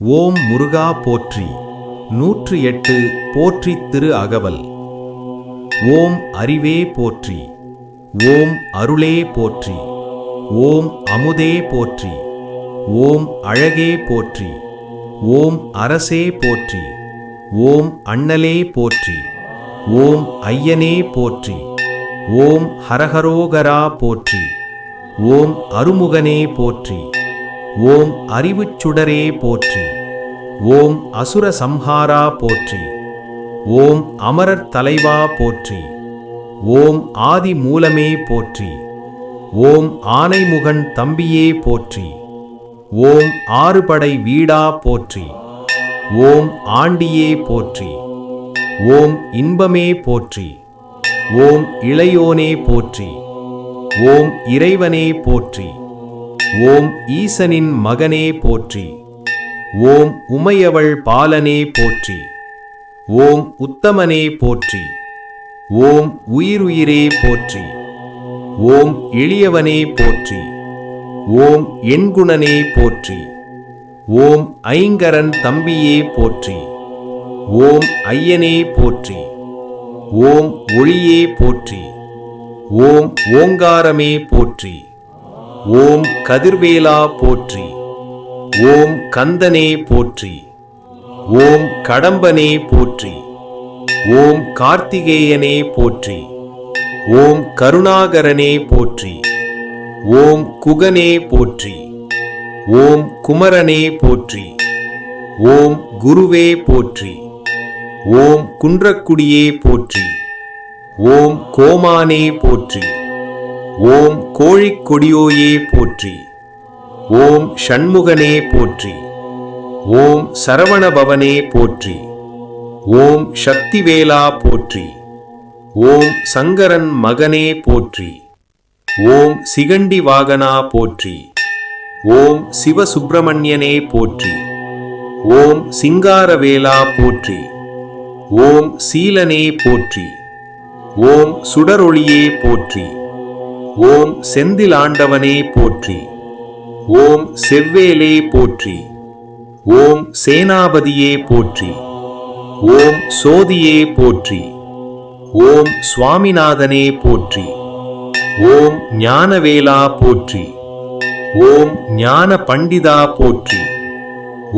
ஓம் முருகா போற்றி. 108 போற்றி திரு அகவல். ஓம் அறிவே போற்றி. ஓம் அருளே போற்றி. ஓம் அமுதே போற்றி. ஓம் அழகே போற்றி. ஓம் அரசே போற்றி. ஓம் அண்ணலே போற்றி. ஓம் ஐயனே போற்றி. ஓம் ஹரஹரோகரா போற்றி. ஓம் அருமுகனே போற்றி. ஓம் அறிவுச் சுடரே போற்றி. ஓம் அசுர சம்ஹாரா போற்றி. ஓம் அமரர் தலைவா போற்றி. ஓம் ஆதி மூலமே போற்றி. ஓம் ஆனைமுகன் தம்பியே போற்றி. ஓம் ஆறுபடை வீடா போற்றி. ஓம் ஆண்டியே போற்றி. ஓம் இன்பமே போற்றி. ஓம் இளையோனே போற்றி. ஓம் இறைவனே போற்றி. ஓம் ஈசனின் மகனே போற்றி. ஓம் உமையவள் பாலனே போற்றி. ஓம் உத்தமனே போற்றி. ஓம் உயிருயிரே போற்றி. ஓம் எளியவனே போற்றி. ஓம் எண்குணனே போற்றி. ஓம் ஐங்கரன் தம்பியே போற்றி. ஓம் ஐயனே போற்றி. ஓம் ஒளியே போற்றி. ஓம் ஓங்காரமே போற்றி. ஓம் கதிர்வேலா போற்றி. ஓம் கந்தனே போற்றி. ஓம் கடம்பனே போற்றி. ஓம் கார்த்திகேயனே போற்றி. ஓம் கருணாகரனே போற்றி. ஓம் குகனே போற்றி. ஓம் குமரனே போற்றி. ஓம் குருவே போற்றி. ஓம் குன்றக்குடியே போற்றி. ஓம் கோமானே போற்றி. ஓம் கோழிக்கொடியோயே போற்றி. ஓம் ஷண்முகனே போற்றி. ஓம் சரவணபவனே போற்றி. ஓம் சக்திவேலா போற்றி. ஓம் சங்கரன் மகனே போற்றி. ஓம் சிகண்டி வாகனா போற்றி. ஓம் சிவசுப்பிரமணியனே போற்றி. ஓம் சிங்காரவேலா போற்றி. ஓம் சீலனே போற்றி. ஓம் சுடரொளியே போற்றி. ஓம் செந்திலாண்டவனே போற்றி. ஓம் செவ்வேலே போற்றி. ஓம் சேனாபதியே போற்றி. ஓம் சோதியே போற்றி. ஓம் சுவாமிநாதனே போற்றி. ஓம் ஞானவேலா போற்றி. ஓம் ஞான பண்டிதா போற்றி.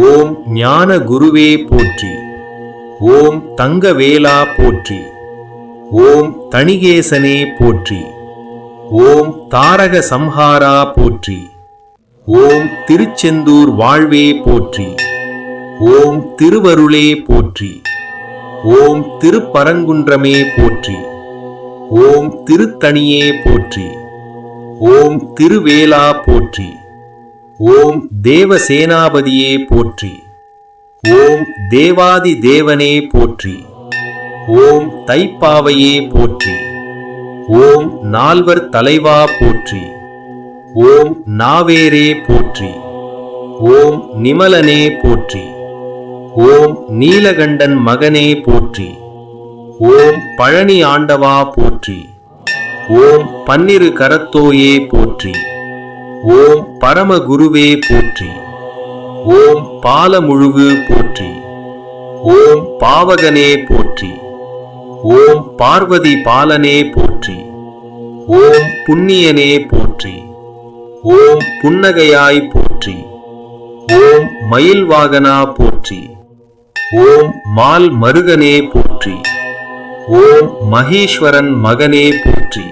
ஓம் ஞான குருவே போற்றி. ஓம் தங்கவேலா போற்றி. ஓம் தணிகேசனே போற்றி. ஓம் தாரக சம்ஹாரா போற்றி. ஓம் திருச்செந்தூர் வாழ்வே போற்றி. ஓம் திருவருளே போற்றி. ஓம் திருப்பரங்குன்றமே போற்றி. ஓம் திருத்தணியே போற்றி. ஓம் திருவேலா போற்றி. ஓம் தேவசேனாபதியே போற்றி. ஓம் தேவாதி தேவனே போற்றி. ஓம் தைப்பாவையே போற்றி. ஓம் நால்வர் தலைவா போற்றி. ஓம் நாவேரே போற்றி. ஓம் நிமலனே போற்றி. ஓம் நீலகண்டன் மகனே போற்றி. ஓம் பழனி ஆண்டவா போற்றி. ஓம் பன்னிரு கரத்தோயே போற்றி. ஓம் பரமகுருவே போற்றி. ஓம் பாலமுழுகு போற்றி. ஓம் பாவகனே போற்றி. ஓம் பார்வதி பாலனே போற்றி. ஓம் புண்ணியனே போற்றி. ஓம் புன்னகையாய் போற்றி. ஓம் மயில்வாகனா போற்றி. ஓம் மால் மருகனே போற்றி. ஓம் மகேஸ்வரன் மகனே போற்றி.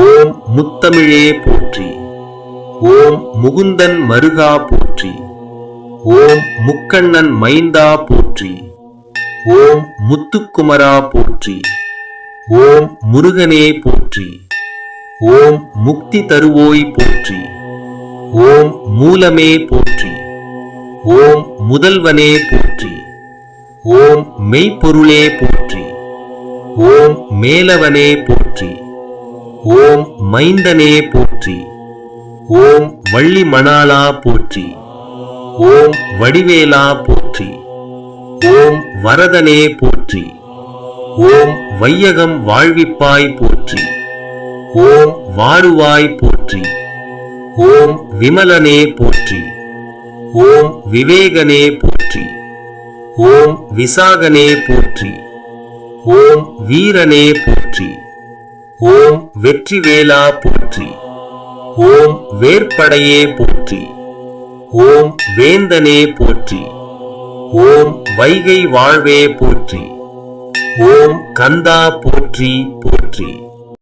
ஓம் முத்தமிழே போற்றி. ஓம் முகுந்தன் மருகா போற்றி. ஓம் முக்கண்ணன் மைந்தா போற்றி. ஓம் முத்துக்குமரா போற்றி. ஓம் முருகனே போற்றி. ஓம் முக்தி தருவோய் போற்றி. ஓம் மூலமே போற்றி. ஓம் முதல்வனே போற்றி. ஓம் மெய்ப்பொருளே போற்றி. ஓம் மேலவனே போற்றி. ஓம் மைந்தனே போற்றி. ஓம் வள்ளி மணாளா போற்றி. ஓம் வடிவேலா போற்றி. ஓம் வரதனே போற்றி. ஓம் வையகம் வாழ்விப்பாய் போற்றி. ஓம் வாருவாய் போற்றி. ஓம் விமலனே போற்றி. ஓம் விவேகனே போற்றி. ஓம் விசாகனே போற்றி. ஓம் வீரனே போற்றி. ஓம் வெற்றிவேலா போற்றி. ஓம் வேற்படையே போற்றி. ஓம் வேந்தனே போற்றி. ஓம் வைகை வாழ்வே போற்றி. ஓம் கந்தா போற்றி போற்றி.